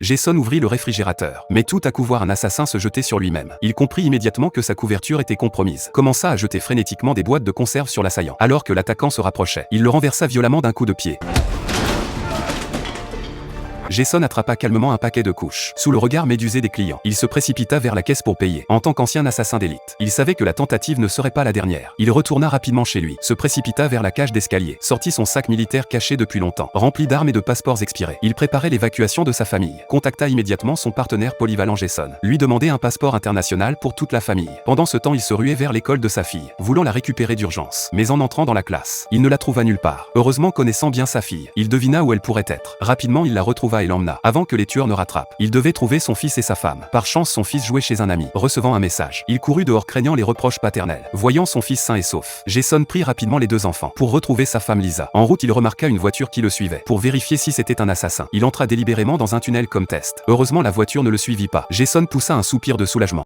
Jason ouvrit le réfrigérateur. Mais tout à coup voir un assassin se jeter sur lui-même. Il comprit immédiatement que sa couverture était compromise. Commença à jeter frénétiquement des boîtes de conserve sur l'assaillant. Alors que l'attaquant se rapprochait, il le renversa violemment d'un coup de pied. Jason attrapa calmement un paquet de couches. Sous le regard médusé des clients, il se précipita vers la caisse pour payer. En tant qu'ancien assassin d'élite, il savait que la tentative ne serait pas la dernière. Il retourna rapidement chez lui, se précipita vers la cage d'escalier, sortit son sac militaire caché depuis longtemps, rempli d'armes et de passeports expirés. Il préparait l'évacuation de sa famille. Contacta immédiatement son partenaire polyvalent Jason, lui demandait un passeport international pour toute la famille. Pendant ce temps, il se ruait vers l'école de sa fille, voulant la récupérer d'urgence. Mais en entrant dans la classe, il ne la trouva nulle part. Heureusement, connaissant bien sa fille, il devina où elle pourrait être. Rapidement, il la retrouva et l'emmena, avant que les tueurs ne rattrapent. Il devait trouver son fils et sa femme. Par chance, son fils jouait chez un ami, recevant un message. Il courut dehors craignant les reproches paternels. Voyant son fils sain et sauf, Jason prit rapidement les deux enfants pour retrouver sa femme Lisa. En route, il remarqua une voiture qui le suivait. Pour vérifier si c'était un assassin, il entra délibérément dans un tunnel comme test. Heureusement, la voiture ne le suivit pas. Jason poussa un soupir de soulagement.